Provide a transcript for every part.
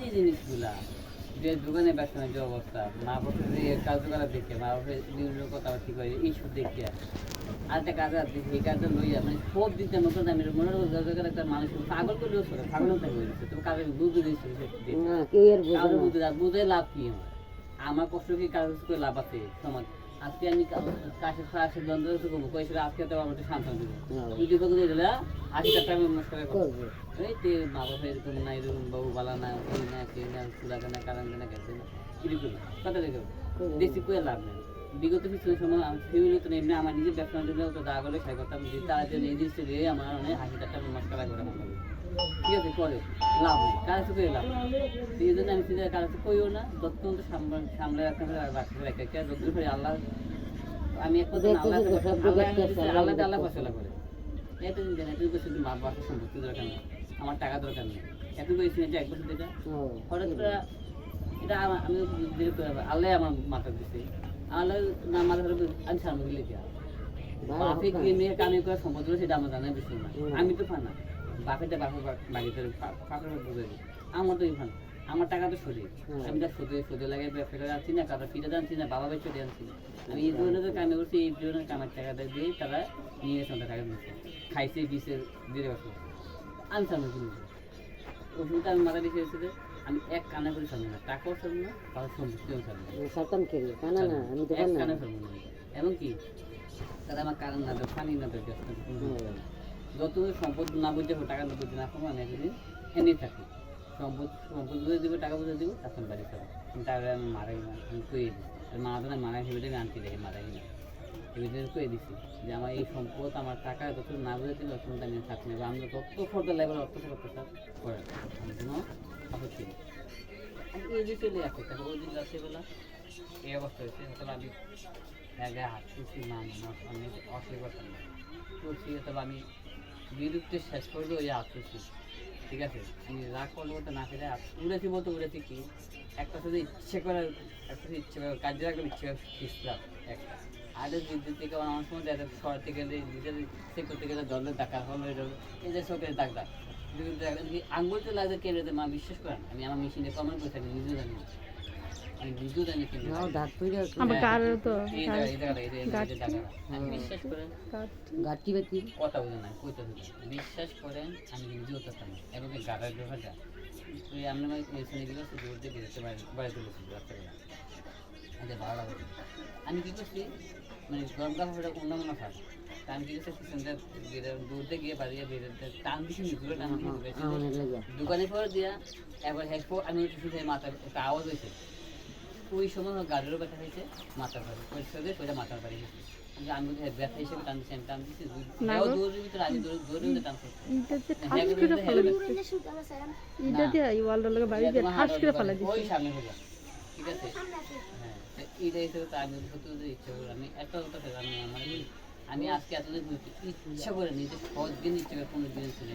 যে জিনিসগুলা যে দোকানে ব্যবসা যে অবস্থা মা বাপের যে কার্যকলাপ দেখে মা বাপের বিভিন্ন কথা ঠিক হয় এইসব দেখে আরেকটা কাজ আছে সেই কাজটা লইয়া মানে সব দিতে মতো আমি মনে রোজগার একটা মানুষ পাগল করলেও ছোট পাগল হয়ে গেছে তুমি কাজে বুঝতে দিচ্ছি বুঝে লাভ কি আমার কষ্ট কি কাজ করে লাভ আছে সমাজ আজকে আমি কাছে ফাঁসে দ্বন্দ্ব করবো কয়েছিল আজকে তো আমাদের শান্তন দেবো তুই দিব দিলে 80 টাকা নমস্কার করবো এই যে মা বাবা এরকম না এরকম বাবু বালা না ওই না কে না সুলাকে না কারণ না গেছে না এরকম কথা দেখো বেশি করে লাভ নেই বিগত কিছু সময় ফ্যামিলি তো এমনি আমার নিজের ব্যবসা জন্য তো দা বলে খাই করতাম যে তারা জন্য এই জিনিসটা দিয়ে আমার অনেক 80 টাকা নমস্কার করে আমার ঠিক আছে পরে লাভ নেই কারো সাথে লাভ এই জন্য আমি চিন্তা কারো সাথে কইও না যতক্ষণ তো সামলে রাখতে হবে আর বাকি রেখে যতদূর করে আল্লাহ আমি এক কথা আল্লাহ আল্লাহ ফসলা করে এত দিন জানি তুই শুধু মা বাবার সম্পত্তি দরকার নেই আমার টাকা দরকার নেই এখন বলছি যে এক বছর এটা হঠাৎ করে এটা আমি আল্লাহ আমার মাথা দিচ্ছে আল্লাহ না মাথা ধরে আমি সামনে গেলে দেওয়া বাপে গিয়ে মেয়ে কামে করে সম্পদ সেটা আমার জানাই বেশি না আমি তো ফানা বাপেরটা বাপের বাড়িতে ফাঁকা বুঝে দিই আমার তো ফানা আমার টাকা তো সরিয়ে আমি তার সোদে লাগে ব্যবসা করে আনছি না কারো ফিরে আনছি না বাবা বেচে আনছি না আমি এই ধরনের কামে করছি এই ধরনের কামের টাকাটা দিয়ে তারা নিয়ে গেছে টাকা দিচ্ছে খাইছে পিসে দিয়ে বসে আনছি আমি কিনেছি ওষুধটা আমি মাথা বেশি হয়েছে আমি এক কানে করে সামনে না টাকাও সামনে না তার সম্পত্তিও সামনে এক কানে সামনে না এবং কি তারা আমার কারণ না দেয় পানি না দেয় যত সম্পদ না বুঝে টাকা না বুঝে না কোনো আমি একদিন এনে থাকি সম্পদ বুঝে দিব টাকা বুঝে দিব তখন বাড়ি খাবো তাহলে আমি মারাই না আমি কয়ে দিই মা তো মারাই ভেবে আমি আনতে দেখি মারাই না এভাবে কয়ে দিচ্ছি যে আমার এই সম্পদ আমার টাকা যত না বুঝে দিল তখন আমি থাকি না আমি তত ফটো লেভেল অত্যাচার করে আমি কোনো আপত্তি নেই আমি এই যে চলে আসছে তারপর ওই দিন রাত্রিবেলা এই অবস্থা হয়েছে তাহলে আমি জায়গায় হাত তুলছি না আমি অসুবিধা করতাম না তুলছি তবে আমি বিরুদ্ধে শেষ করলে ওই হাত তুলছি ঠিক আছে আমি রাগ করলে বলতে না ফিরে উড়েছি বলতে উড়েছি কি একটা শুধু ইচ্ছে করে একটা ইচ্ছে করে কাজে রাখলে ইচ্ছে করে শিখলাম একটা আগে বিদ্যুৎ থেকে আমার সময় দেখা সরাতে গেলে নিজের সে করতে গেলে দলের টাকা হলো এই যে চোখের দাগ দাগ আঙ্গুল তো লাগে কেড়ে মা বিশ্বাস করেন আমি আমার মেশিনে কমেন্ট করে থাকি নিজেও জানি আমি নিজেও জানি বিশ্বাস করেন কথা বলে না কইতে বিশ্বাস করেন আমি নিজেও থাকতাম এবং গাড়ার ব্যাপারটা তুই আমি মেশিনে গেলে দৌড় দিয়ে বেরোতে বাড়ি তুলেছি রাস্তাবেলা আমাদের ভালো লাগে আমি কী করছি মানে গরম কাপড়টা অন্য মনে হয় টান দিয়েছে কিচেনটা দৌড়তে গিয়ে বাড়িয়ে বেরোতে টান দিয়েছি নিচুরে টান দিয়ে দোকানে পর দিয়া এবার হেডফোন আমি শুধু মাথা একটা আওয়াজ হয়েছে ওই সময় গাড়িরও ব্যথা হয়েছে মাথার বাড়ি পরিষ্কার ওইটা মাথার বাড়ি গেছে আমি ব্যথা হিসেবে টান দিচ্ছি আমি টান দিচ্ছি দৌড়ের ভিতরে আগে দৌড়ে টান করছি ওই সামনে হয়ে যায় ঠিক আছে হ্যাঁ এইটা হিসেবে তো আমি সত্যি ইচ্ছা করি আমি একটা কথা আমি আমার আমি আজকে এতদিন ইচ্ছা করে নিজে সহজ দিন ইচ্ছা করে কোনো দিন চলে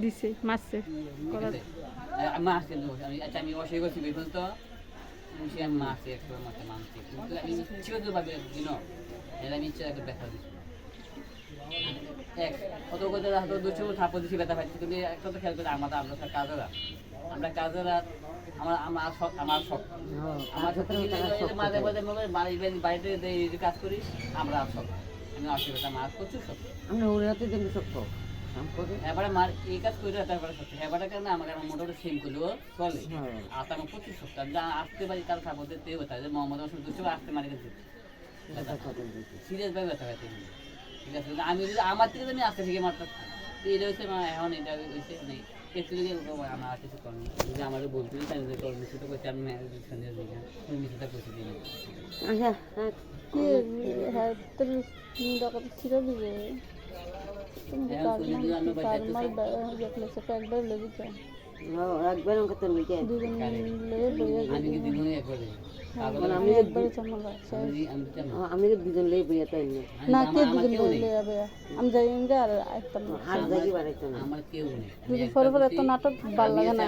দিছে মারছে মারছে আমি আচ্ছা আমি অসহায় করছি বেতন তো সে আমি মারছি একশো মাসে মানছি কিন্তু আমি ইচ্ছে করতে ভাবি দিন এর আমি ইচ্ছা একটা ব্যথা দিচ্ছি এক কত কত হয়তো 200 থাপ্পড় দিচ্ছি ব্যথা পাচ্ছি কিন্তু একটা তো খেয়াল করে আমরা কাজেরা আমরা কাজেরা আমার শখ আমার মাঝে মাঝে বাড়িতে কাজ করি আমরা শখ আমি অসুবিধা মার প্রচুর শখ আমরা ওর হাতে দেখবো শক্ত এবারে মার এই কাজ করে তারপরে শক্ত এবারে কারণে আমাকে আমার মোটামুটি সেম করলেও চলে আর আমার প্রচুর শক্ত আমি আসতে পারি কাল খাবো তেও ব্যথা যে মোহাম্মদ রসুল দুশো আসতে মারি গেছে সিরিয়াস ভাবে ব্যথা পাইতে ঠিক আছে আমি যদি আমার থেকে আমি আজকে থেকে মারতাম এটা হচ্ছে এখন এটা হয়েছে মানে একটু যদি আমার কিছু করেন যদি আমাকে বলতে চাই যে মিশিটা করছি আমি সন্ধ্যা দিই না মিশিটা করছি দিই আচ্ছা হ্যাঁ তোর দরকার ছিল দিবে একবার লেগেছে একবার আমাকে তো নিতে আমি তো দুজন লেগে বইয়া তাই না কে দুজন লেগে যাবে আমি যাই আর একদম হাত জায়গা বাড়াইতো না আমার কেউ নেই দুদিন পরে পরে এত নাটক ভালো লাগে না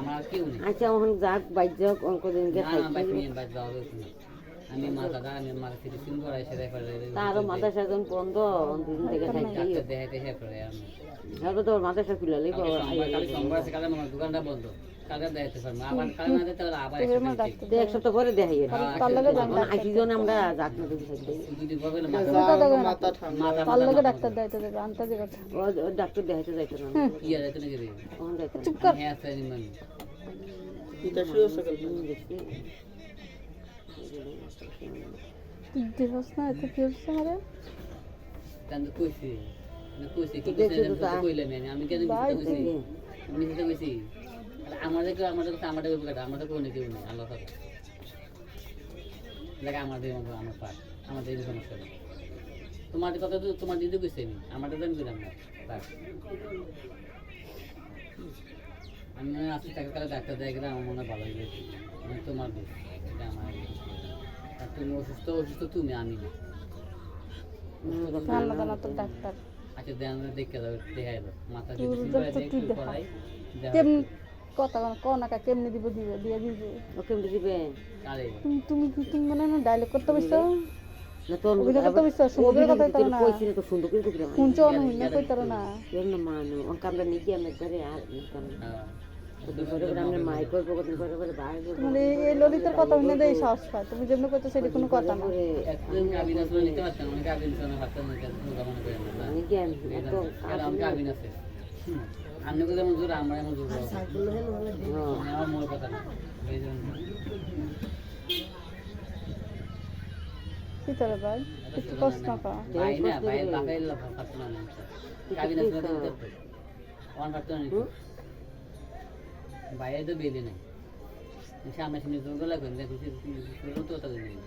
আমার কেউ নেই আচ্ছা ওখানে যাক বাইর যাক অঙ্ক দিন গে আমি আমি মাথাটা আমি মাথা থেকে সিন করাই সেটাই করে তারও মাদ্রাসা যখন বন্ধ দুদিন থেকে থাকতেই ডাক্তার দেখাইতে সে করে আমি তারপর তো মাদ্রাসা খুলে লেগে কালকে সোমবার আছে কালকে আমার দোকানটা বন্ধ কালকে দেখাইতে পারবো আবার কাল না দিতে হলে আবার তো এক সপ্তাহ পরে দেখাই তার লগে যান আশি জন আমরা যাক না দেখি থাকতে যদি বলবে না মাথা তার লগে ডাক্তার দাইতে দেবে আন্তাজে কথা ও ডাক্তার দেখাইতে যাইতো না কি আর এত নাকি রে তখন যাইতো না চুপ কর হ্যাঁ স্যার নিমান দেখছি তুই দিবস না এত কি হচ্ছে আমারে তান্দ কইছি না কইছি কি কইলাম আমি কেন কইছি আমি যেটা কইছি আমাদের উপকার আমাদের কোনো কেউ নেই আল্লাহ তাআলা লাগে আমাদের আমার পার আমাদের এই সমস্যা নেই তোমাদের কথা তো তোমার দিদি কইছে নি আমাদের জানি দিলাম না বাস আমি মনে আসলে টাকা করে ডাক্তার দেখলাম আমার মনে ভালো হয়েছে আমি তোমার দিই এটা আমার আর তুমি অসুস্থ তুমি আমি না ঠান্ডা দানা তো ডাক্তার আচ্ছা দেন দেখে দাও দেখাই দাও মাথা তুই যদি তো তুই দেখা কেম কথা না কেমনে দিব দিবে দিয়ে দিবে ও কেমন দিবে আরে তুমি মানে না ডায়লগ করতে বসছো না তোর অভিনয় করতে বসছো সুন্দর কথা কইতার না কইছিস তো সুন্দর করে কইরা শুনছো না না কইতার না কেন না মানো অন কামরা নিয়ে আমি করে আর কাম দুপুরে আমরা মাই করব কতদিন করে বাইরে মানে এই ললিতার কথা শুনে দেই সাহস পায় তুমি যেমন কইতো সেটা কোনো কথা না একদম কাবিন আসলে নিতে পারতাম অনেক কাবিন শোনা ভাবতাম না কেন মনে করেন না আমি জ্ঞান তো কারণ কাবিন আছে আপনি কোথাও যেমন জোর আমরা এমন জোর আমার মূল কথা না এই জন্য কি তোর ভাই একটু কষ্ট না পা ভাই না ভাই বাবাই ভাবতাম না কাবিন আসলে নিতে ওয়ান ভাবতাম না বাইরে তো বেলে নাই সামনে সামনে জোর গলা করেন দেখুন তো তাদের নেই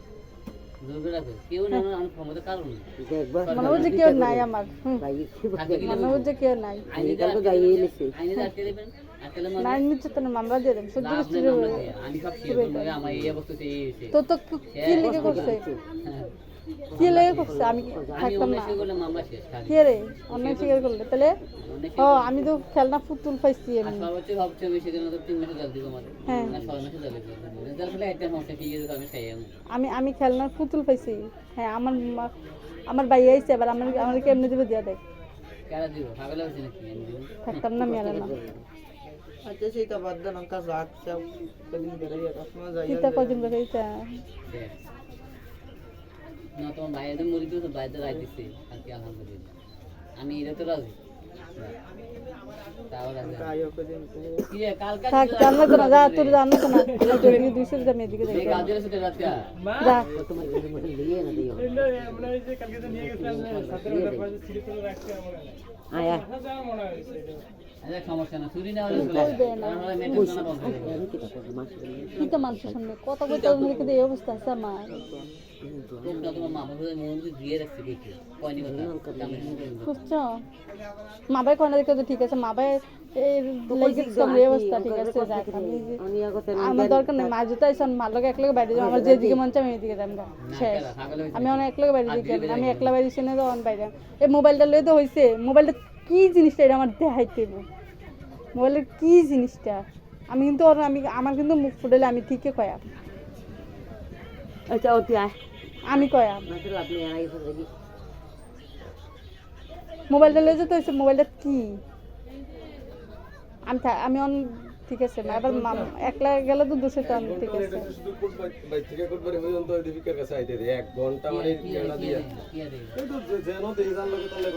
জোর গলা করে কেউ না আমার ক্ষমতা কারণ নেই দেখবা মনে হচ্ছে কেউ নাই আমার ভাই মনে হচ্ছে কেউ নাই আইনে তো গাইয়ে এলেছে আইনে আটকে দেবেন আটকে মানে নাই নিচ্ছে তো মামলা দিয়ে দেন সহ্য করছি আমি সব শেয়ার করবো আমার এই অবস্থাতে এই হয়েছে তো তো কি লেগে করছে কি লেগে করছে আমি আমি থাকতাম না অন্য করলে মামলা শেষ কি রে অন্য স্বীকার করলে তাহলে ও আমি তো খেলনা পুতুল পাইছি আর এমনি সর্বোচ্চ ভাবছি আমি সেদিন তো 3 মাসে জল দিব আমাদের হ্যাঁ। না 6 মাসে জল দিব জল ফলে একটা সমস্যা কি যদি আমি খাই আমি খেলনার পুতুল পাইছি হ্যাঁ আমার ভাই আইছে এবার আমার কেমনে দিব দিয়া দেখ কেন দিব পাগল হচ্ছে নাকি আমি দিব থাকতাম না মেলা না আচ্ছা সেইটা বাদ দেন অঙ্কা রাখ সব কদিন বেরিয়ে কখনো যাই কিতা কদিন বেলা ইতা শেষ। না তোমার ভাই একদম মরি তো বাইরে রাই দিচ্ছে আর কি আলহামদুলিল্লাহ আমি এটা তো রাজি তাও রাজি আয়ো কদিন কি রে কালকে থাক জানা তো না যা তোর জানা তো না তোর 200 টাকা মেয়ে দিকে এই দেখ কাজের সাথে রাত কা যা তোমার এই মতো লিয়ে না দিও আয়া আরে সমস্যা না চুরি না হলে চলে আমরা মেট্রো না বন্ধ করে আমি কি কথা মাস কিতা মানুষের সামনে কথা কইতে মনে করে এই অবস্থা আছে আমার তোমরা তোমার মামা বলে মন দিয়ে রাখছি কইতে কয়নি কথা বুঝছো মা ভাই কোন দিকে তো ঠিক আছে মা ভাই এই লাইক সব এই অবস্থা ঠিক আছে যাক আমি আগতে আমার দরকার নেই মা জুতা আইসন মা লোক একলগে বাইরে যাও আমার যেদিকে মন চায় আমি এদিকে যাম গা শেষ আমি অনেক একলগে বাইরে দিকে আমি একলা বাইরে শুনে তো অন বাইরে এই মোবাইলটা লই তো হইছে মোবাইলটা কি জিনিসটা এটা আমার দেখাইতে মোবাইলের কি জিনিসটা আমি কিন্তু আমার কিন্তু মুখ ফুটালে আমি ঠিকই কয়া আচ্ছা ওটি আয় আমি কয়া না তো আপনি আর আইসা দেখি মোবাইলটা লই যেতে হইছে মোবাইলটা কি আমি অন ঠিক আছে না আবার একলা গেলে তো 200 টাকা ঠিক আছে শুধু কোট বাই থেকে কোট বারে পর্যন্ত দীপিকার কাছে আইতে দে 1 ঘন্টা মানে কেনা দিয়া কি আছে এই তো যেন দেই জান লাগে তাহলে